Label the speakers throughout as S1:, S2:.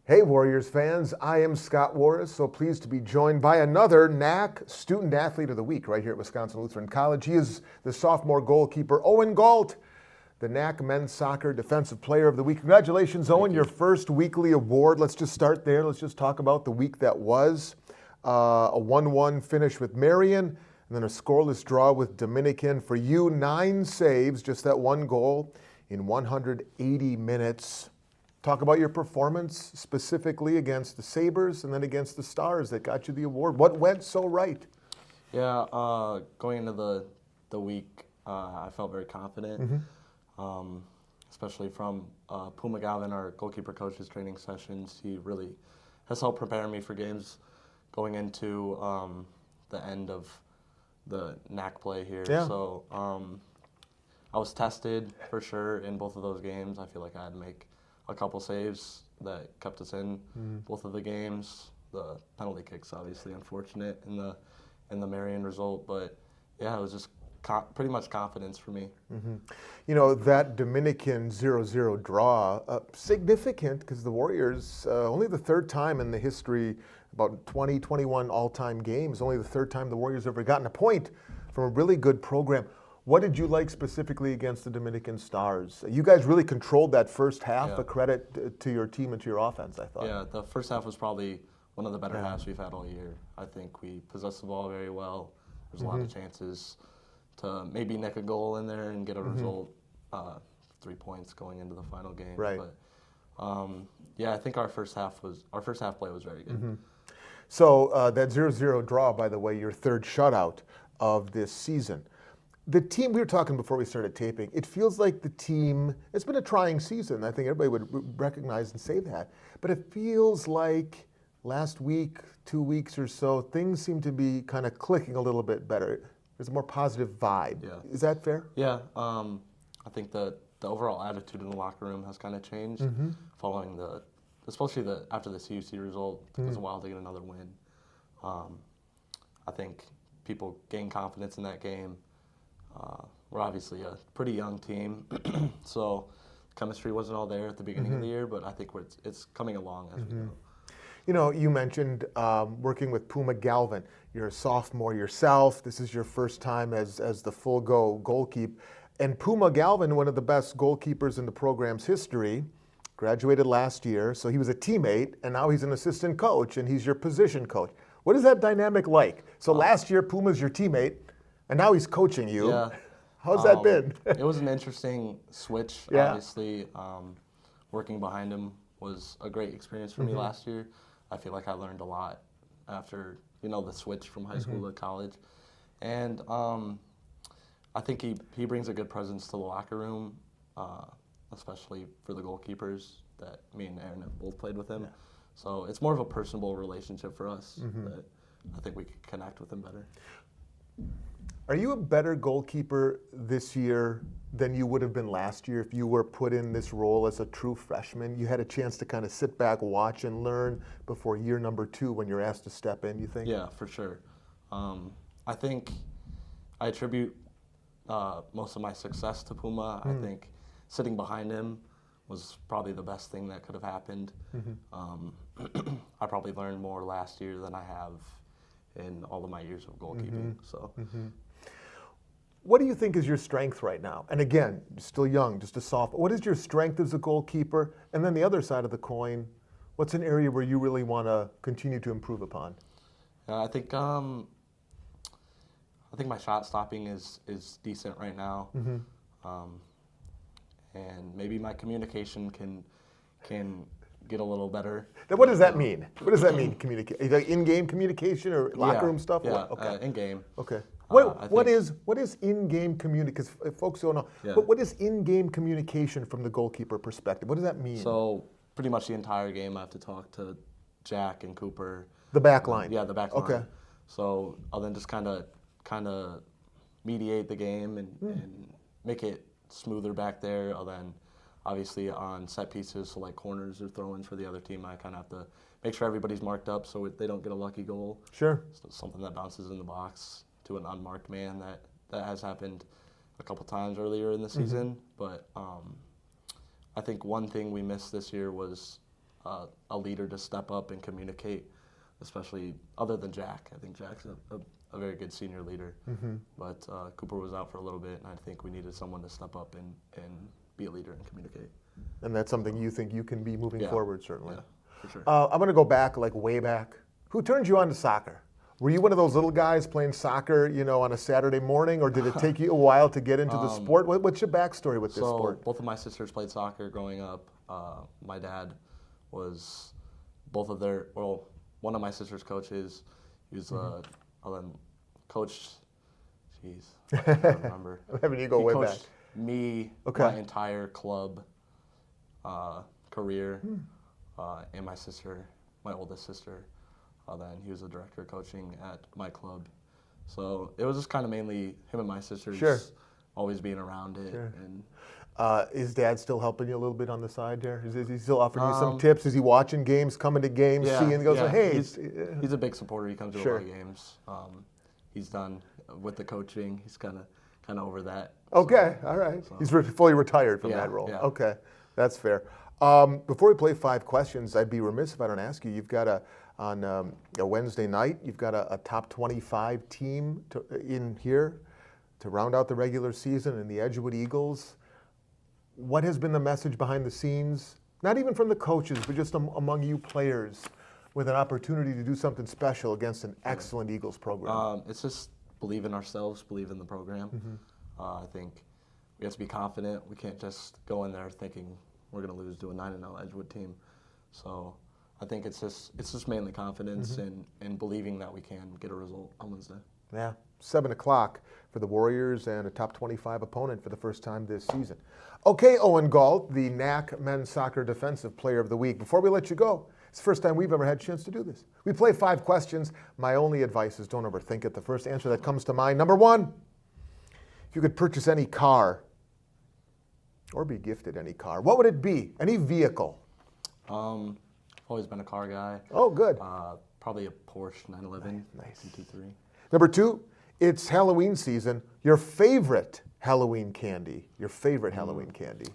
S1: Hey Warriors fans, I am Scott Warras, so pleased to be joined by another NACC Student Athlete of the Week right here at Wisconsin Lutheran College. He is the sophomore goalkeeper, Owen Gault, the NACC Men's Soccer Defensive Player of the Week. Congratulations, Owen, your first weekly award. Let's just start there. Let's just talk about the week that was. A 1-1 finish with Marion, and then a scoreless draw with Dominican. For you, 9 saves, just that one goal in 180 minutes. Talk about your performance specifically against the Sabres and then against the Stars that got you the award. What went so right?
S2: Yeah, going into the week, I felt very confident, especially from Puma Galvin, our goalkeeper coach's training sessions. He really has helped prepare me for games going into the end of the NACC play here.
S1: Yeah.
S2: So I was tested for sure in both of those games. I feel like I had to make a couple saves that kept us in both of the games. The penalty kicks, obviously, unfortunate in the Marion result, but yeah, it was just pretty much confidence for me.
S1: You know, that Dominican 0-0 draw, significant because the Warriors, only the third time in the history, about 20, 21 all-time games, only the third time the Warriors ever gotten a point from a really good program. What did you like specifically against the Dominican Stars? You guys really controlled that first half, a credit to your team and to your offense, I thought.
S2: Yeah, the first half was probably one of the better halves we've had all year. I think we possessed the ball very well. There's a lot of chances to maybe nick a goal in there and get a result, 3 points going into the final game.
S1: Right.
S2: But yeah, I think our first half play was very good.
S1: So that 0-0 draw, by the way, your third shutout of this season. The team, we were talking before we started taping, it feels like the team, it's been a trying season. I think everybody would recognize and say that. But it feels like last week, 2 weeks or so, things seem to be kind of clicking a little bit better. There's a more positive vibe. Yeah. Is that fair?
S2: Yeah. I think the overall attitude in the locker room has kind of changed following especially after the CUC result. It took us a while to get another win. I think people gain confidence in that game. We're obviously a pretty young team, so chemistry wasn't all there at the beginning of the year, but I think it's coming along as we go.
S1: You know, you mentioned working with Puma Galvin. You're a sophomore yourself. This is your first time as the full-go goalkeeper. And Puma Galvin, one of the best goalkeepers in the program's history, graduated last year, so he was a teammate, and now he's an assistant coach, and he's your position coach. What is that dynamic like? So last year, Puma's your teammate, and now he's coaching you.
S2: Yeah.
S1: How's that been?
S2: It was an interesting switch, obviously. Working behind him was a great experience for me last year. I feel like I learned a lot after, the switch from high school to college. And I think he brings a good presence to the locker room, especially for the goalkeepers that me and Aaron have both played with him. Yeah. So it's more of a personable relationship for us that I think we could connect with him better.
S1: Are you a better goalkeeper this year than you would have been last year if you were put in this role as a true freshman? You had a chance to kind of sit back, watch, and learn before year number 2 when you're asked to step in, you think?
S2: Yeah, for sure. I think I attribute most of my success to Puma. I think sitting behind him was probably the best thing that could have happened. I probably learned more last year than I have in all of my years of goalkeeping. So.
S1: What do you think is your strength right now? And again, you're still young, just a sophomore. What is your strength as a goalkeeper? And then the other side of the coin, what's an area where you really want to continue to improve upon?
S2: I think my shot stopping is decent right now, and maybe my communication can get a little better.
S1: What does that mean? What does that mean? In-game communication or locker room stuff?
S2: Yeah,
S1: okay.
S2: In-game.
S1: Okay. What is in-game communication? Because folks don't know.
S2: Yeah.
S1: But what is in-game communication from the goalkeeper perspective? What does that mean?
S2: So pretty much the entire game, I have to talk to Jack and Cooper.
S1: The back line.
S2: Yeah, the back line.
S1: Okay.
S2: So I'll then just kind of mediate the game and make it smoother back there. I'll then obviously on set pieces, so like corners or throw-ins for the other team, I kind of have to make sure everybody's marked up so they don't get a lucky goal.
S1: Sure.
S2: So something that bounces in the box to an unmarked man that has happened a couple times earlier in the season. But I think one thing we missed this year was a leader to step up and communicate, especially other than Jack. I think Jack's a very good senior leader. But Cooper was out for a little bit, and I think we needed someone to step up and be a leader and communicate.
S1: And that's something you think you can be moving forward, certainly.
S2: Yeah, for sure.
S1: I'm going to go back, like way back. Who turned you on to soccer? Were you one of those little guys playing soccer, on a Saturday morning, or did it take you a while to get into the sport? What's your backstory with this sport?
S2: Both of my sisters played soccer growing up. My dad was one of my sister's coaches. He was coach. Jeez, I don't remember.
S1: Having you go way back.
S2: Me, my entire club career, and my sister, my oldest sister. Then he was the director of coaching at my club. So it was just kind of mainly him and my sisters always being around it.
S1: Sure.
S2: And
S1: is Dad still helping you a little bit on the side there? Is he still offering you some tips? Is he watching games, coming to games, seeing and goes, hey?
S2: He's a big supporter. He comes to a lot of games. He's done with the coaching. He's kind of over that.
S1: Okay, all right. So. He's fully retired from that role.
S2: Yeah.
S1: Okay, that's fair. Before we play 5 questions, I'd be remiss if I don't ask you. You've got on a Wednesday night, you've got a top 25 team in here to round out the regular season, and the Edgewood Eagles. What has been the message behind the scenes, not even from the coaches, but just among you players, with an opportunity to do something special against an excellent Eagles program?
S2: It's just believe in ourselves, believe in the program. I think we have to be confident. We can't just go in there thinking we're going to lose to a 9-0 Edgewood team. So I think it's just mainly confidence and believing that we can get a result on Wednesday.
S1: Yeah, 7 o'clock for the Warriors and a top 25 opponent for the first time this season. Okay, Owen Gault, the NACC Men's Soccer Defensive Player of the Week. Before we let you go, it's the first time we've ever had a chance to do this. We play 5 questions. My only advice is don't overthink it. The first answer that comes to mind. Number 1, if you could purchase any car or be gifted any car, what would it be? Any vehicle?
S2: I've always been a car guy.
S1: Oh, good.
S2: Probably a Porsche 911.
S1: Nice.
S2: GT3.
S1: Number 2, it's Halloween season. Your favorite Halloween candy? Your favorite Halloween candy?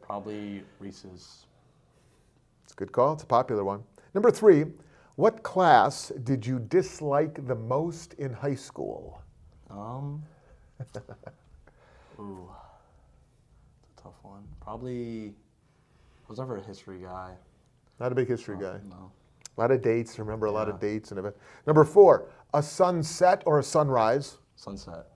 S2: Probably Reese's.
S1: It's a good call. It's a popular one. Number 3, what class did you dislike the most in high school?
S2: It's a tough one. Probably, I was never a history guy.
S1: Not a big history guy.
S2: No.
S1: A lot of dates. Remember a lot of dates and events. Number 4, a sunset or a sunrise?
S2: Sunset.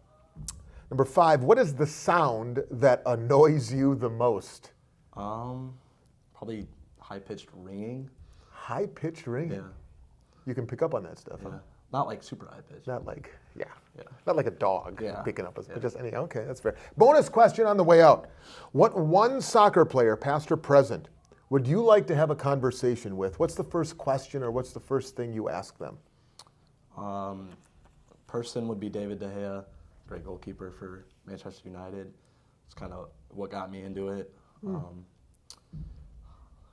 S1: Number 5, what is the sound that annoys you the most?
S2: Probably high-pitched ringing.
S1: High-pitched ringing?
S2: Yeah.
S1: You can pick up on that stuff, huh?
S2: Not like super high-pitched.
S1: Not like, not like a dog picking up, but just any, okay, that's fair. Bonus question on the way out. What one soccer player, past or present, would you like to have a conversation with? What's the first question or what's the first thing you ask them?
S2: Person would be David De Gea, great goalkeeper for Manchester United. It's kind of what got me into it.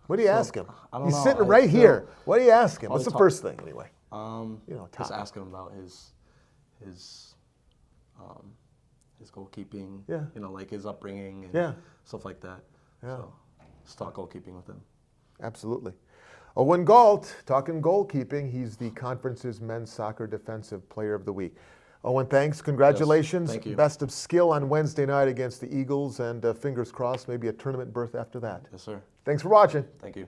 S1: What do you ask him?
S2: I don't
S1: He's
S2: know.
S1: sitting right here. What do you ask him? What's the first thing, anyway?
S2: Just ask him about his goalkeeping.
S1: Yeah.
S2: Like his upbringing and stuff like that.
S1: Yeah.
S2: So just talk goalkeeping with him.
S1: Absolutely. Owen Gault, talking goalkeeping. He's the conference's Men's Soccer Defensive Player of the Week. Owen, thanks. Congratulations.
S2: Yes, thank you.
S1: Best of skill on Wednesday night against the Eagles, and fingers crossed, maybe a tournament berth after that.
S2: Yes, sir.
S1: Thanks for watching.
S2: Thank you.